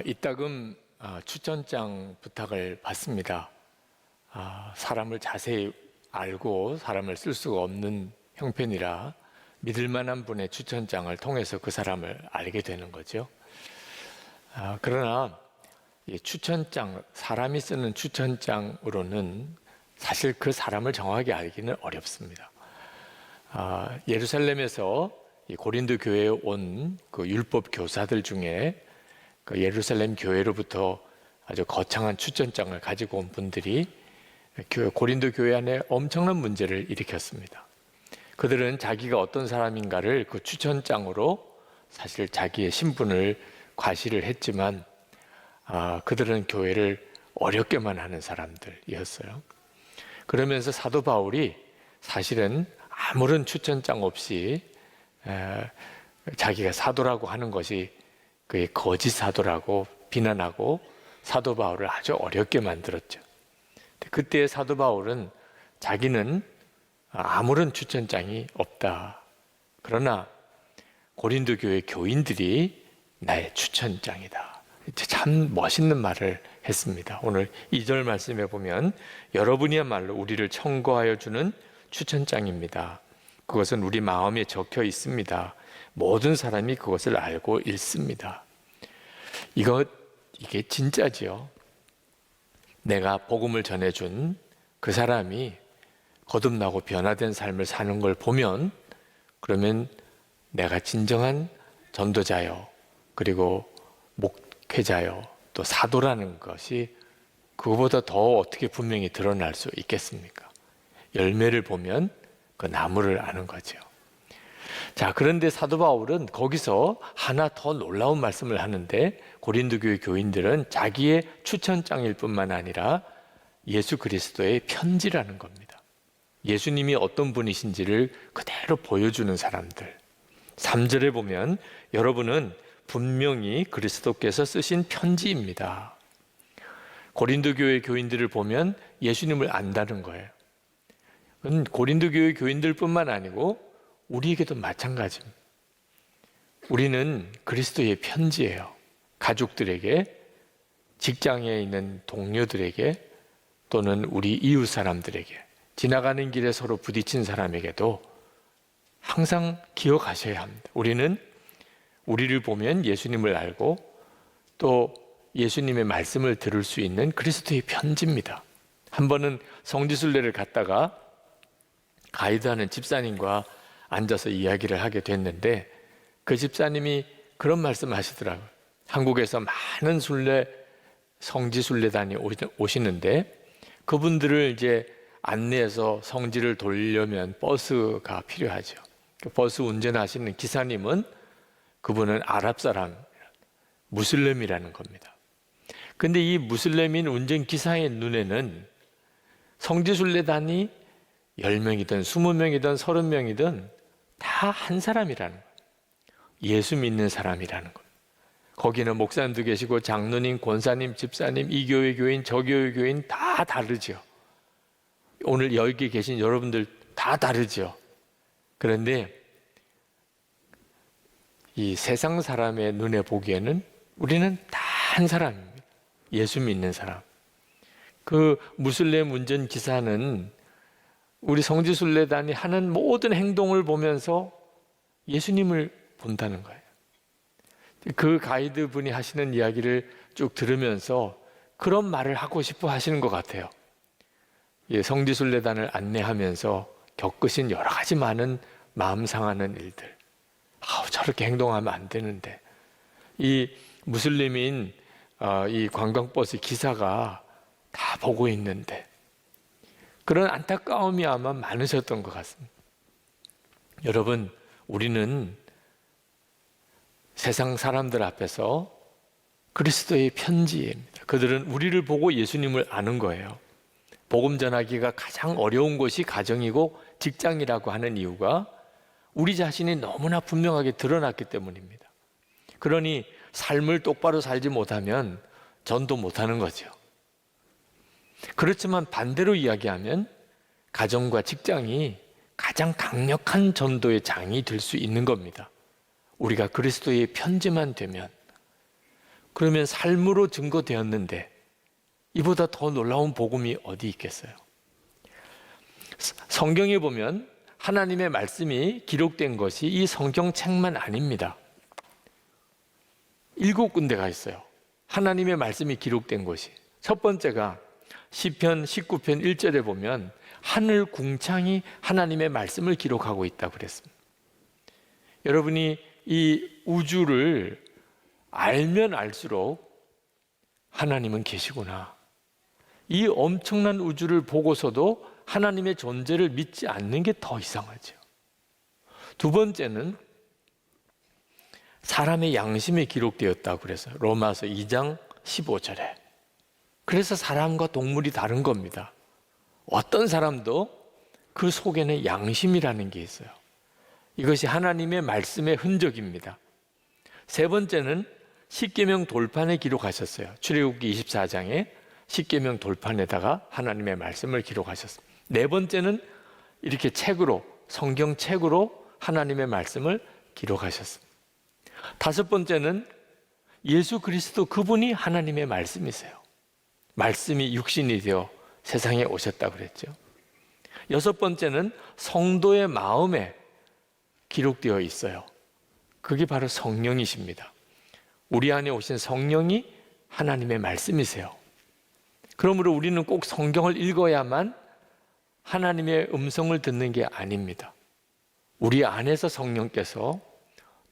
이따금 추천장 부탁을 받습니다. 사람을 자세히 알고 사람을 쓸 수가 없는 형편이라 믿을 만한 분의 추천장을 통해서 그 사람을 알게 되는 거죠. 그러나 이 추천장, 사람이 쓰는 추천장으로는 사실 그 사람을 정확하게 알기는 어렵습니다. 예루살렘에서 이 고린도 교회에 온 그 율법 교사들 중에 그 예루살렘 교회로부터 아주 거창한 추천장을 가지고 온 분들이 고린도 교회 안에 엄청난 문제를 일으켰습니다. 그들은 자기가 어떤 사람인가를 그 추천장으로 사실 자기의 신분을 과시를 했지만 그들은 교회를 어렵게만 하는 사람들이었어요. 그러면서 사도 바울이 사실은 아무런 추천장 없이 자기가 사도라고 하는 것이 그의 거짓 사도라고 비난하고 사도 바울을 아주 어렵게 만들었죠. 그때 사도 바울은 자기는 아무런 추천장이 없다. 그러나 고린도 교회 교인들이 나의 추천장이다. 참 멋있는 말을 했습니다. 오늘 2절 말씀에 보면 여러분이야말로 우리를 청구하여 주는 추천장입니다. 그것은 우리 마음에 적혀 있습니다. 모든 사람이 그것을 알고 읽습니다. 이게 진짜지요. 내가 복음을 전해준 그 사람이 거듭나고 변화된 삶을 사는 걸 보면 그러면 내가 진정한 전도자요, 그리고 목회자요, 또 사도라는 것이 그거보다 더 어떻게 분명히 드러날 수 있겠습니까? 열매를 보면 그 나무를 아는 거죠. 자, 그런데 사도 바울은 거기서 하나 더 놀라운 말씀을 하는데 고린도 교회 교인들은 자기의 추천장일 뿐만 아니라 예수 그리스도의 편지라는 겁니다. 예수님이 어떤 분이신지를 그대로 보여주는 사람들. 3절에 보면 여러분은 분명히 그리스도께서 쓰신 편지입니다. 고린도 교회 교인들을 보면 예수님을 안다는 거예요. 고린도 교회 교인들뿐만 아니고 우리에게도 마찬가지입니다. 우리는 그리스도의 편지예요. 가족들에게, 직장에 있는 동료들에게, 또는 우리 이웃 사람들에게, 지나가는 길에 서로 부딪힌 사람에게도 항상 기억하셔야 합니다. 우리는 우리를 보면 예수님을 알고 또 예수님의 말씀을 들을 수 있는 그리스도의 편지입니다. 한 번은 성지순례를 갔다가 가이드하는 집사님과 앉아서 이야기를 하게 됐는데 그 집사님이 그런 말씀 하시더라고요. 한국에서 많은 성지순례단이 오시는데 그분들을 이제 안내해서 성지를 돌려면 버스가 필요하죠. 버스 운전하시는 기사님은 그분은 아랍 사람, 무슬림이라는 겁니다. 근데 이 무슬림인 운전기사의 눈에는 성지순례단이 10명이든 20명이든 30명이든 다 한 사람이라는 거예요. 예수 믿는 사람이라는 거예요. 거기는 목사님도 계시고 장로님, 권사님, 집사님, 이 교회 교인, 저 교회 교인 다 다르죠. 오늘 여기 계신 여러분들 다 다르죠. 그런데 이 세상 사람의 눈에 보기에는 우리는 다 한 사람입니다. 예수 믿는 사람. 그 무슬림 운전 기사는 우리 성지순례단이 하는 모든 행동을 보면서 예수님을 본다는 거예요. 그 가이드 분이 하시는 이야기를 쭉 들으면서 그런 말을 하고 싶어 하시는 것 같아요. 성지순례단을 안내하면서 겪으신 여러 가지 많은 마음 상하는 일들. 저렇게 행동하면 안 되는데. 이 무슬림인 이 관광버스 기사가 다 보고 있는데 그런 안타까움이 아마 많으셨던 것 같습니다. 여러분, 우리는 세상 사람들 앞에서 그리스도의 편지입니다. 그들은 우리를 보고 예수님을 아는 거예요. 복음 전하기가 가장 어려운 곳이 가정이고 직장이라고 하는 이유가 우리 자신이 너무나 분명하게 드러났기 때문입니다. 그러니 삶을 똑바로 살지 못하면 전도 못하는 거죠. 그렇지만 반대로 이야기하면 가정과 직장이 가장 강력한 전도의 장이 될 수 있는 겁니다. 우리가 그리스도의 편지만 되면. 그러면 삶으로 증거되었는데 이보다 더 놀라운 복음이 어디 있겠어요? 성경에 보면 하나님의 말씀이 기록된 것이 이 성경책만 아닙니다. 7군데가 있어요. 하나님의 말씀이 기록된 곳이. 첫 번째가 시편 19편 1절에 보면 하늘 궁창이 하나님의 말씀을 기록하고 있다고 그랬습니다. 여러분이 이 우주를 알면 알수록 하나님은 계시구나. 이 엄청난 우주를 보고서도 하나님의 존재를 믿지 않는 게 더 이상하죠. 두 번째는 사람의 양심이 기록되었다고 그래서 로마서 2장 15절에. 그래서 사람과 동물이 다른 겁니다. 어떤 사람도 그 속에는 양심이라는 게 있어요. 이것이 하나님의 말씀의 흔적입니다. 세 번째는 십계명 돌판에 기록하셨어요. 출애굽기 24장에 십계명 돌판에다가 하나님의 말씀을 기록하셨습니다. 네 번째는 이렇게 책으로, 성경책으로 하나님의 말씀을 기록하셨습니다. 다섯 번째는 예수 그리스도 그분이 하나님의 말씀이세요. 말씀이 육신이 되어 세상에 오셨다고 그랬죠. 여섯 번째는 성도의 마음에 기록되어 있어요. 그게 바로 성령이십니다. 우리 안에 오신 성령이 하나님의 말씀이세요. 그러므로 우리는 꼭 성경을 읽어야만 하나님의 음성을 듣는 게 아닙니다. 우리 안에서 성령께서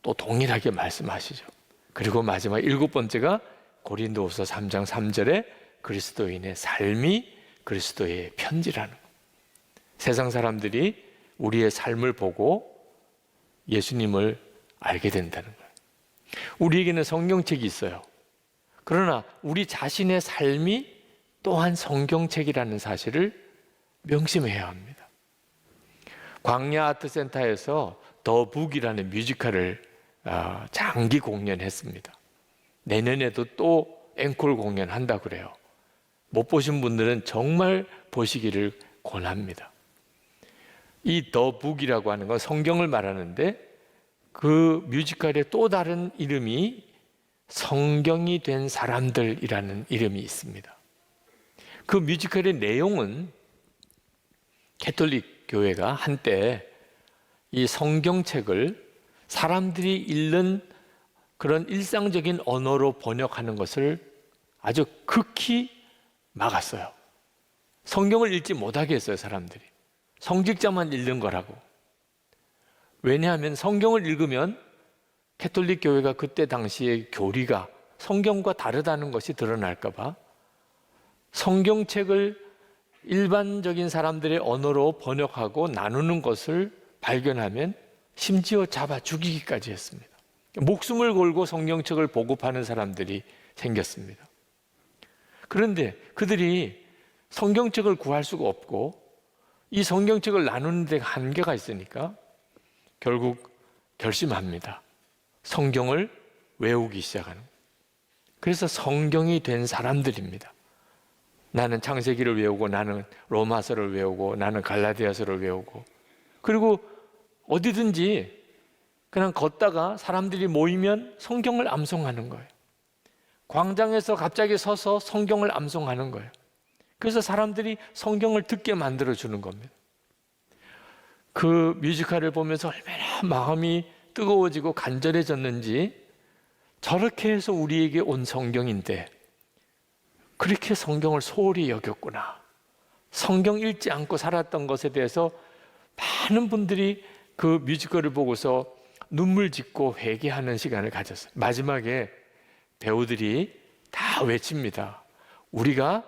또 동일하게 말씀하시죠. 그리고 마지막 7번째가 고린도후서 3장 3절에 그리스도인의 삶이 그리스도의 편지라는 것. 세상 사람들이 우리의 삶을 보고 예수님을 알게 된다는 거예요. 우리에게는 성경책이 있어요. 그러나 우리 자신의 삶이 또한 성경책이라는 사실을 명심해야 합니다. 광야 아트센터에서 더 북이라는 뮤지컬을 장기 공연했습니다. 내년에도 또 앵콜 공연한다고 그래요. 못 보신 분들은 정말 보시기를 권합니다. 이 더 북이라고 하는 건 성경을 말하는데 그 뮤지컬의 또 다른 이름이 성경이 된 사람들이라는 이름이 있습니다. 그 뮤지컬의 내용은 캐톨릭 교회가 한때 이 성경책을 사람들이 읽는 그런 일상적인 언어로 번역하는 것을 아주 극히 막았어요. 성경을 읽지 못하게 했어요, 사람들이. 성직자만 읽는 거라고. 왜냐하면 성경을 읽으면 캐톨릭 교회가 그때 당시의 교리가 성경과 다르다는 것이 드러날까 봐 성경책을 일반적인 사람들의 언어로 번역하고 나누는 것을 발견하면 심지어 잡아 죽이기까지 했습니다. 목숨을 걸고 성경책을 보급하는 사람들이 생겼습니다. 그런데 그들이 성경책을 구할 수가 없고 이 성경책을 나누는 데 한계가 있으니까 결국 결심합니다. 성경을 외우기 시작하는. 그래서 성경이 된 사람들입니다. 나는 창세기를 외우고 나는 로마서를 외우고 나는 갈라디아서를 외우고 그리고 어디든지 그냥 걷다가 사람들이 모이면 성경을 암송하는 거예요. 광장에서 갑자기 서서 성경을 암송하는 거예요. 그래서 사람들이 성경을 듣게 만들어주는 겁니다. 그 뮤지컬을 보면서 얼마나 마음이 뜨거워지고 간절해졌는지 저렇게 해서 우리에게 온 성경인데 그렇게 성경을 소홀히 여겼구나. 성경 읽지 않고 살았던 것에 대해서 많은 분들이 그 뮤지컬을 보고서 눈물 짓고 회개하는 시간을 가졌어요. 마지막에 배우들이 다 외칩니다. 우리가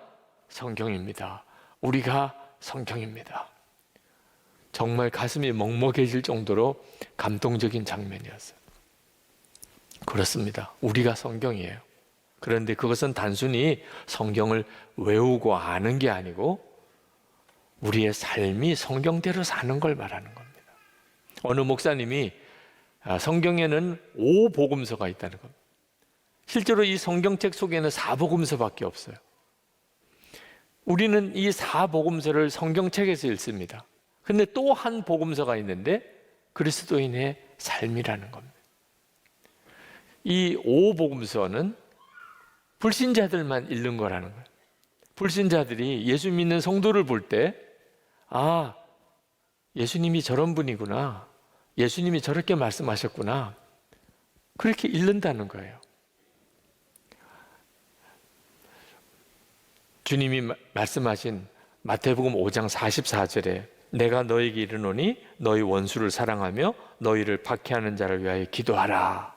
성경입니다. 우리가 성경입니다. 정말 가슴이 먹먹해질 정도로 감동적인 장면이었어요. 그렇습니다. 우리가 성경이에요. 그런데 그것은 단순히 성경을 외우고 아는 게 아니고 우리의 삶이 성경대로 사는 걸 말하는 겁니다. 어느 목사님이 성경에는 5복음서가 있다는 겁니다. 실제로 이 성경책 속에는 4복음서밖에 없어요. 우리는 이 4복음서를 성경책에서 읽습니다. 근데 또 한 복음서가 있는데 그리스도인의 삶이라는 겁니다. 이 5복음서는 불신자들만 읽는 거라는 거예요. 불신자들이 예수 믿는 성도를 볼 때, 아, 예수님이 저런 분이구나, 예수님이 저렇게 말씀하셨구나, 그렇게 읽는다는 거예요. 주님이 말씀하신 마태복음 5장 44절에 내가 너에게 이르노니 너희 원수를 사랑하며 너희를 박해하는 자를 위하여 기도하라.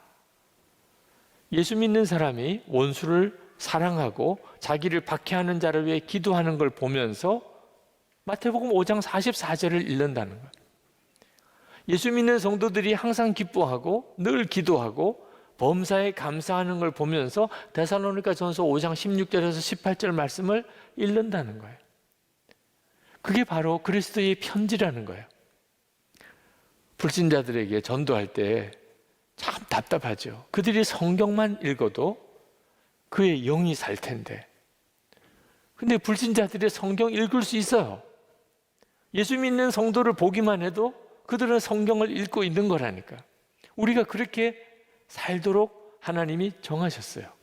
예수 믿는 사람이 원수를 사랑하고 자기를 박해하는 자를 위해 기도하는 걸 보면서 마태복음 5장 44절을 읽는다는 거예요. 예수 믿는 성도들이 항상 기뻐하고 늘 기도하고 범사에 감사하는 걸 보면서 데살로니가전서 5장 16절에서 18절 말씀을 읽는다는 거예요. 그게 바로 그리스도의 편지라는 거예요. 불신자들에게 전도할 때 참 답답하죠. 그들이 성경만 읽어도 그의 영이 살 텐데. 근데 불신자들이 성경 읽을 수 있어요. 예수 믿는 성도를 보기만 해도 그들은 성경을 읽고 있는 거라니까. 우리가 그렇게 살도록 하나님이 정하셨어요.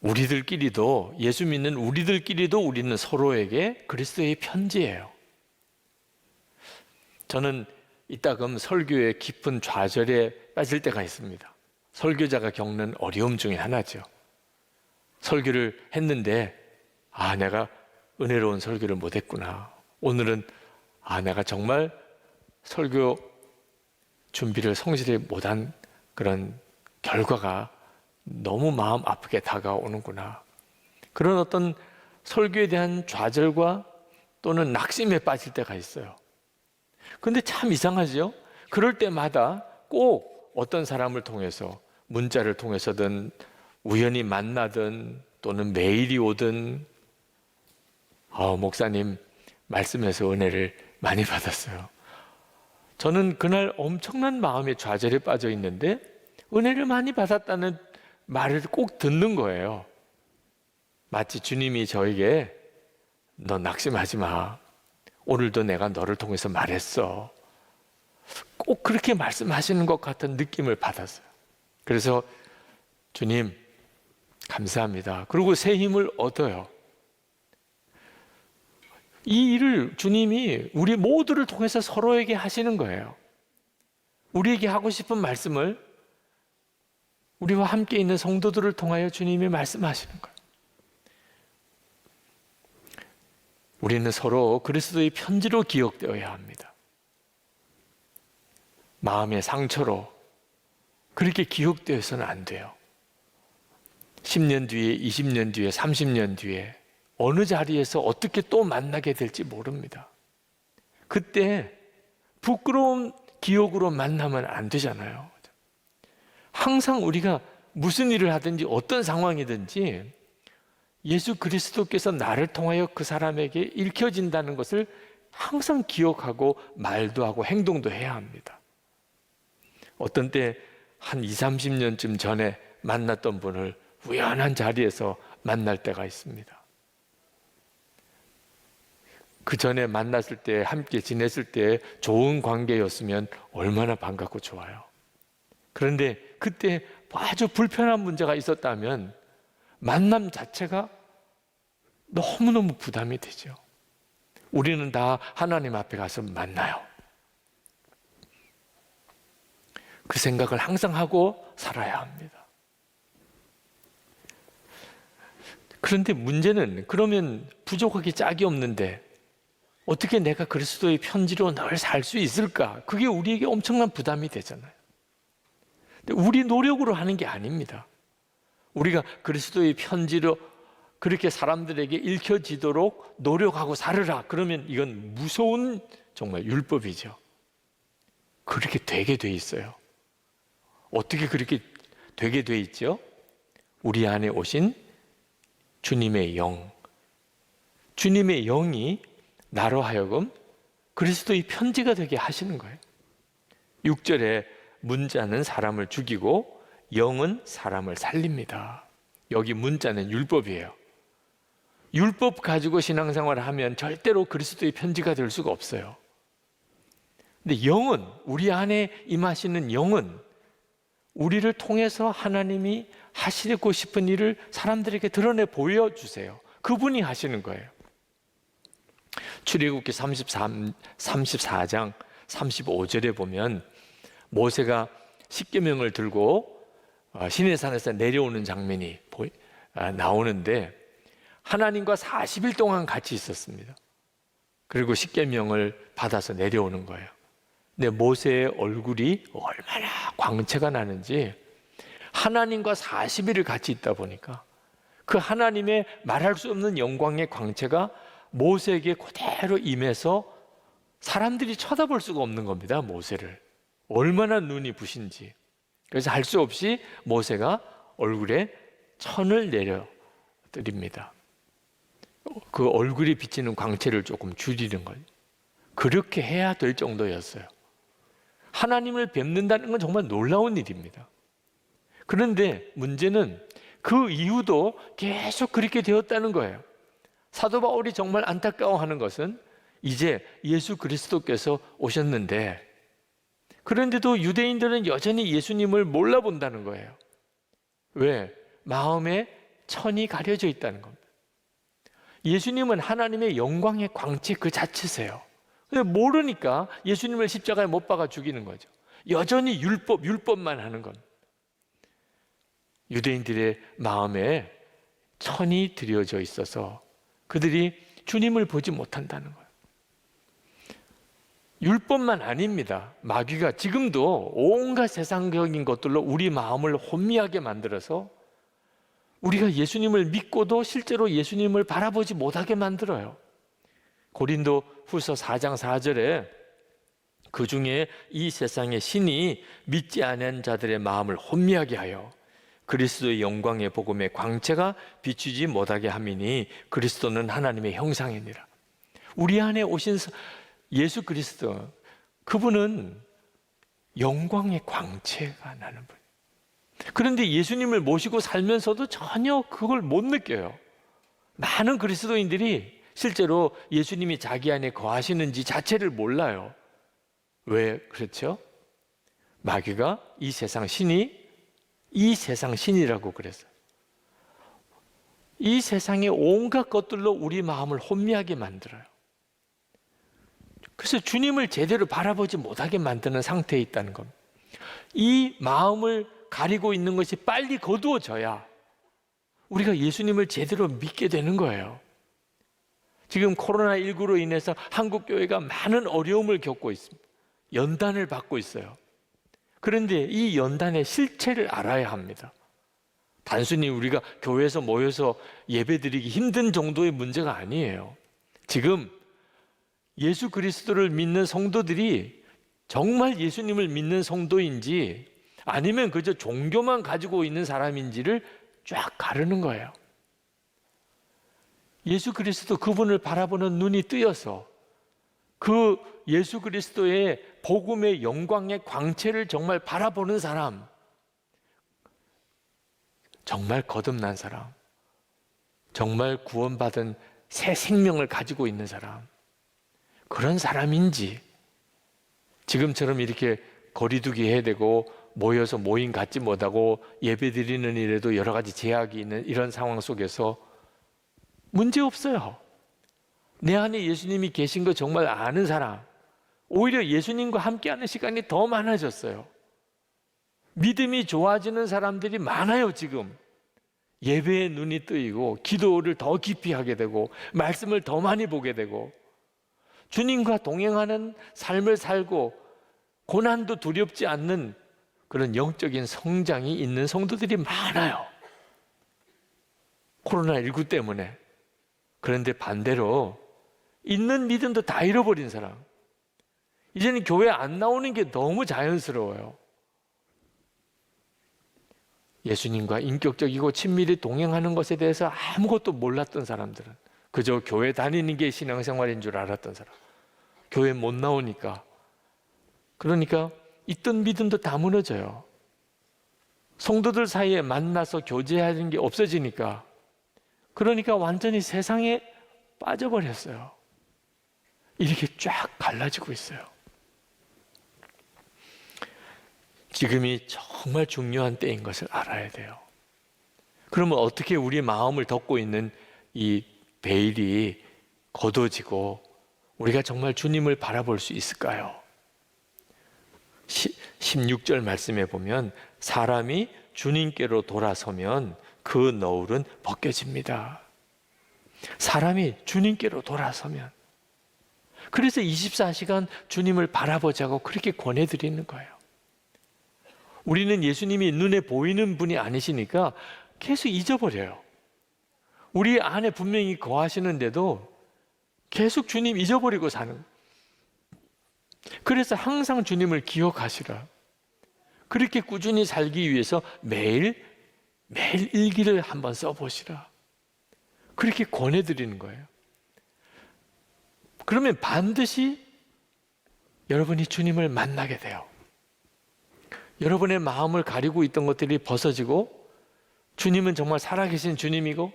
우리들끼리도, 예수 믿는 우리들끼리도 우리는 서로에게 그리스도의 편지예요. 저는 이따금 설교의 깊은 좌절에 빠질 때가 있습니다. 설교자가 겪는 어려움 중에 하나죠. 설교를 했는데 내가 은혜로운 설교를 못했구나. 오늘은 내가 정말 설교 준비를 성실히 못한 그런 결과가 너무 마음 아프게 다가오는구나. 그런 어떤 설교에 대한 좌절과 또는 낙심에 빠질 때가 있어요. 근데 참 이상하죠? 그럴 때마다 꼭 어떤 사람을 통해서, 문자를 통해서든 우연히 만나든 또는 메일이 오든 목사님 말씀에서 은혜를 많이 받았어요. 저는 그날 엄청난 마음의 좌절에 빠져 있는데 은혜를 많이 받았다는 말을 꼭 듣는 거예요. 마치 주님이 저에게 너 낙심하지 마. 오늘도 내가 너를 통해서 말했어. 꼭 그렇게 말씀하시는 것 같은 느낌을 받았어요. 그래서 주님 감사합니다. 그리고 새 힘을 얻어요. 이 일을 주님이 우리 모두를 통해서 서로에게 하시는 거예요. 우리에게 하고 싶은 말씀을 우리와 함께 있는 성도들을 통하여 주님이 말씀하시는 거예요. 우리는 서로 그리스도의 편지로 기억되어야 합니다. 마음의 상처로 그렇게 기억되어서는 안 돼요. 10년 뒤에, 20년 뒤에, 30년 뒤에 어느 자리에서 어떻게 또 만나게 될지 모릅니다. 그때 부끄러운 기억으로 만나면 안 되잖아요. 항상 우리가 무슨 일을 하든지 어떤 상황이든지 예수 그리스도께서 나를 통하여 그 사람에게 읽혀진다는 것을 항상 기억하고 말도 하고 행동도 해야 합니다. 어떤 때 한 20, 30년쯤 전에 만났던 분을 우연한 자리에서 만날 때가 있습니다. 그 전에 만났을 때, 함께 지냈을 때 좋은 관계였으면 얼마나 반갑고 좋아요. 그런데 그때 아주 불편한 문제가 있었다면 만남 자체가 너무너무 부담이 되죠. 우리는 다 하나님 앞에 가서 만나요. 그 생각을 항상 하고 살아야 합니다. 그런데 문제는 그러면 부족하기 짝이 없는데 어떻게 내가 그리스도의 편지로 늘 살 수 있을까? 그게 우리에게 엄청난 부담이 되잖아요. 근데 우리 노력으로 하는 게 아닙니다. 우리가 그리스도의 편지로 그렇게 사람들에게 읽혀지도록 노력하고 살으라. 그러면 이건 무서운 정말 율법이죠. 그렇게 되게 돼 있어요. 어떻게 그렇게 되게 돼 있죠? 우리 안에 오신 주님의 영, 주님의 영이 나로 하여금 그리스도의 편지가 되게 하시는 거예요. 6절에 문자는 사람을 죽이고 영은 사람을 살립니다. 여기 문자는 율법이에요. 율법 가지고 신앙생활을 하면 절대로 그리스도의 편지가 될 수가 없어요. 근데 영은, 우리 안에 임하시는 영은 우리를 통해서 하나님이 하시고 싶은 일을 사람들에게 드러내 보여주세요. 그분이 하시는 거예요. 출애굽기 34장 35절에 보면 모세가 십계명을 들고 시내산에서 내려오는 장면이 나오는데 하나님과 40일 동안 같이 있었습니다. 그리고 십계명을 받아서 내려오는 거예요. 근데 모세의 얼굴이 얼마나 광채가 나는지 하나님과 40일을 같이 있다 보니까 그 하나님의 말할 수 없는 영광의 광채가 모세에게 그대로 임해서 사람들이 쳐다볼 수가 없는 겁니다. 모세를 얼마나 눈이 부신지. 그래서 할 수 없이 모세가 얼굴에 천을 내려드립니다. 그 얼굴이 비치는 광채를 조금 줄이는 거예요. 그렇게 해야 될 정도였어요. 하나님을 뵙는다는 건 정말 놀라운 일입니다. 그런데 문제는 그 이후도 계속 그렇게 되었다는 거예요. 사도 바울이 정말 안타까워하는 것은 이제 예수 그리스도께서 오셨는데 그런데도 유대인들은 여전히 예수님을 몰라본다는 거예요. 왜? 마음에 천이 가려져 있다는 겁니다. 예수님은 하나님의 영광의 광채 그 자체세요. 근데 모르니까 예수님을 십자가에 못 박아 죽이는 거죠. 여전히 율법만 하는 겁니다. 유대인들의 마음에 천이 들여져 있어서 그들이 주님을 보지 못한다는 거예요. 율법만 아닙니다. 마귀가 지금도 온갖 세상적인 것들로 우리 마음을 혼미하게 만들어서 우리가 예수님을 믿고도 실제로 예수님을 바라보지 못하게 만들어요. 고린도 후서 4장 4절에 그 중에 이 세상의 신이 믿지 않은 자들의 마음을 혼미하게 하여 그리스도의 영광의 복음의 광채가 비추지 못하게 함이니 그리스도는 하나님의 형상이니라. 우리 안에 오신 예수 그리스도, 그분은 영광의 광채가 나는 분. 그런데 예수님을 모시고 살면서도 전혀 그걸 못 느껴요. 많은 그리스도인들이 실제로 예수님이 자기 안에 거하시는지 자체를 몰라요. 왜 그렇죠? 마귀가 이 세상 신이라고 그랬어요. 이 세상의 온갖 것들로 우리 마음을 혼미하게 만들어요. 그래서 주님을 제대로 바라보지 못하게 만드는 상태에 있다는 겁니다. 이 마음을 가리고 있는 것이 빨리 거두어져야 우리가 예수님을 제대로 믿게 되는 거예요. 지금 코로나19로 인해서 한국 교회가 많은 어려움을 겪고 있습니다. 연단을 받고 있어요. 그런데 이 연단의 실체를 알아야 합니다. 단순히 우리가 교회에서 모여서 예배드리기 힘든 정도의 문제가 아니에요. 지금 예수 그리스도를 믿는 성도들이 정말 예수님을 믿는 성도인지 아니면 그저 종교만 가지고 있는 사람인지를 쫙 가르는 거예요. 예수 그리스도 그분을 바라보는 눈이 뜨여서 그 예수 그리스도의 복음의 영광의 광채를 정말 바라보는 사람, 정말 거듭난 사람, 정말 구원받은 새 생명을 가지고 있는 사람, 그런 사람인지 지금처럼 이렇게 거리두기 해야 되고 모여서 모임 갖지 못하고 예배 드리는 일에도 여러 가지 제약이 있는 이런 상황 속에서 문제 없어요. 내 안에 예수님이 계신 거 정말 아는 사람, 오히려 예수님과 함께하는 시간이 더 많아졌어요. 믿음이 좋아지는 사람들이 많아요. 지금 예배에 눈이 뜨이고 기도를 더 깊이 하게 되고 말씀을 더 많이 보게 되고 주님과 동행하는 삶을 살고 고난도 두렵지 않는 그런 영적인 성장이 있는 성도들이 많아요. 코로나19 때문에. 그런데 반대로 있는 믿음도 다 잃어버린 사람, 이제는 교회 안 나오는 게 너무 자연스러워요. 예수님과 인격적이고 친밀히 동행하는 것에 대해서 아무것도 몰랐던 사람들은 그저 교회 다니는 게 신앙생활인 줄 알았던 사람, 교회 못 나오니까, 그러니까 있던 믿음도 다 무너져요. 성도들 사이에 만나서 교제하는 게 없어지니까, 그러니까 완전히 세상에 빠져버렸어요. 이렇게 쫙 갈라지고 있어요. 지금이 정말 중요한 때인 것을 알아야 돼요. 그러면 어떻게 우리 마음을 덮고 있는 이 베일이 걷어지고 우리가 정말 주님을 바라볼 수 있을까요? 16절 말씀에 보면 사람이 주님께로 돌아서면 그 너울은 벗겨집니다. 사람이 주님께로 돌아서면. 그래서 24시간 주님을 바라보자고 그렇게 권해드리는 거예요. 우리는 예수님이 눈에 보이는 분이 아니시니까 계속 잊어버려요. 우리 안에 분명히 거하시는데도 계속 주님 잊어버리고 사는 거예요. 그래서 항상 주님을 기억하시라. 그렇게 꾸준히 살기 위해서 매일 일기를 한번 써보시라. 그렇게 권해드리는 거예요. 그러면 반드시 여러분이 주님을 만나게 돼요. 여러분의 마음을 가리고 있던 것들이 벗어지고 주님은 정말 살아계신 주님이고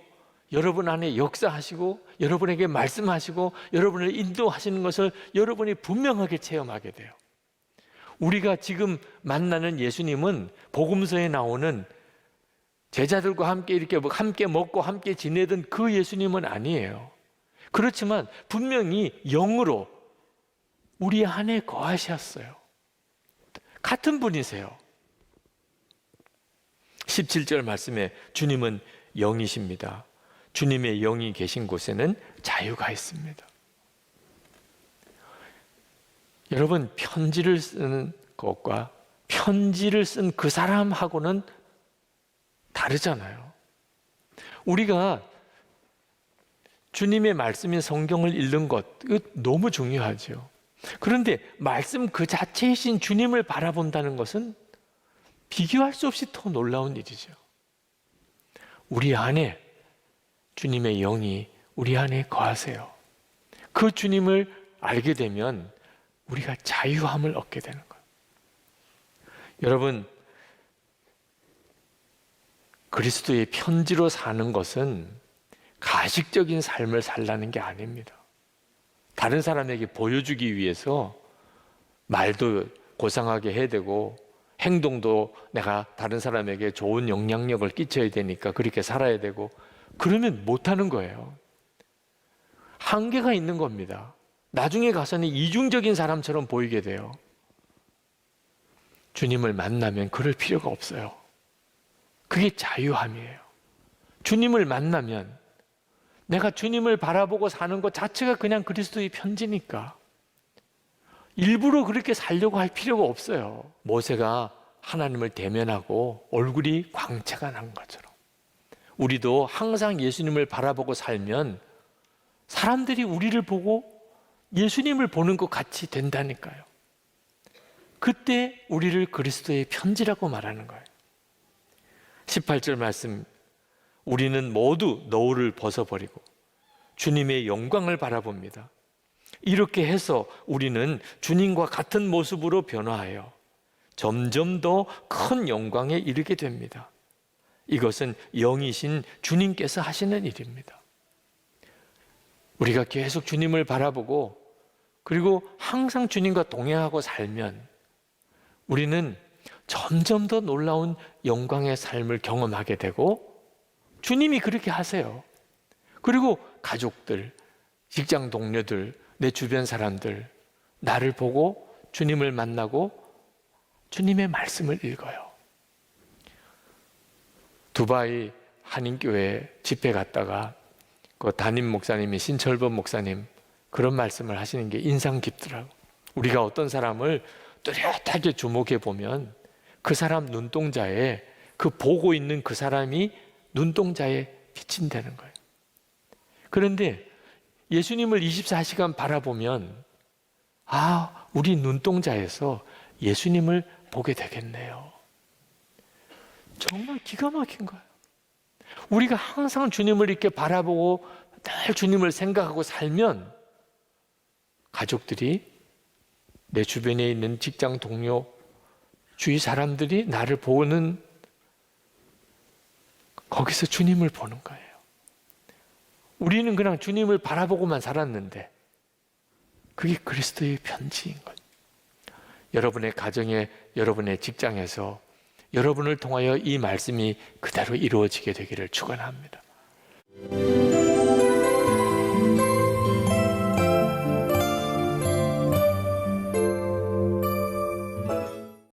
여러분 안에 역사하시고 여러분에게 말씀하시고 여러분을 인도하시는 것을 여러분이 분명하게 체험하게 돼요. 우리가 지금 만나는 예수님은 복음서에 나오는 제자들과 함께 이렇게 함께 먹고 함께 지내던 그 예수님은 아니에요. 그렇지만 분명히 영으로 우리 안에 거하셨어요. 같은 분이세요. 17절 말씀에 주님은 영이십니다. 주님의 영이 계신 곳에는 자유가 있습니다. 여러분, 편지를 쓰는 것과 편지를 쓴 그 사람하고는 다르잖아요. 우리가 주님의 말씀인 성경을 읽는 것, 이거 너무 중요하죠. 그런데 말씀 그 자체이신 주님을 바라본다는 것은 비교할 수 없이 더 놀라운 일이죠. 우리 안에 주님의 영이 우리 안에 거하세요. 그 주님을 알게 되면 우리가 자유함을 얻게 되는 거예요. 여러분, 그리스도의 편지로 사는 것은 가식적인 삶을 살라는 게 아닙니다. 다른 사람에게 보여주기 위해서 말도 고상하게 해야 되고 행동도 내가 다른 사람에게 좋은 영향력을 끼쳐야 되니까 그렇게 살아야 되고 그러면 못하는 거예요. 한계가 있는 겁니다. 나중에 가서는 이중적인 사람처럼 보이게 돼요. 주님을 만나면 그럴 필요가 없어요. 그게 자유함이에요. 주님을 만나면 내가 주님을 바라보고 사는 것 자체가 그냥 그리스도의 편지니까 일부러 그렇게 살려고 할 필요가 없어요. 모세가 하나님을 대면하고 얼굴이 광채가 난 것처럼 우리도 항상 예수님을 바라보고 살면 사람들이 우리를 보고 예수님을 보는 것 같이 된다니까요. 그때 우리를 그리스도의 편지라고 말하는 거예요. 18절 말씀, 우리는 모두 너울을 벗어버리고 주님의 영광을 바라봅니다. 이렇게 해서 우리는 주님과 같은 모습으로 변화하여 점점 더 큰 영광에 이르게 됩니다. 이것은 영이신 주님께서 하시는 일입니다. 우리가 계속 주님을 바라보고 그리고 항상 주님과 동행하고 살면 우리는 점점 더 놀라운 영광의 삶을 경험하게 되고 주님이 그렇게 하세요. 그리고 가족들, 직장 동료들, 내 주변 사람들 나를 보고 주님을 만나고 주님의 말씀을 읽어요. 두바이 한인교회 집회 갔다가 그 담임 목사님이 신철범 목사님 그런 말씀을 하시는 게 인상 깊더라고. 우리가 어떤 사람을 뚜렷하게 주목해 보면 그 사람 눈동자에 그 보고 있는 그 사람이 눈동자에 비친다는 거예요. 그런데 예수님을 24시간 바라보면 우리 눈동자에서 예수님을 보게 되겠네요. 정말 기가 막힌 거예요. 우리가 항상 주님을 이렇게 바라보고 늘 주님을 생각하고 살면 가족들이 내 주변에 있는 직장 동료, 주위 사람들이 나를 보는 거기서 주님을 보는 거예요. 우리는 그냥 주님을 바라보고만 살았는데 그게 그리스도의 편지인 거예요. 여러분의 가정에, 여러분의 직장에서 여러분을 통하여 이 말씀이 그대로 이루어지게 되기를 축원합니다.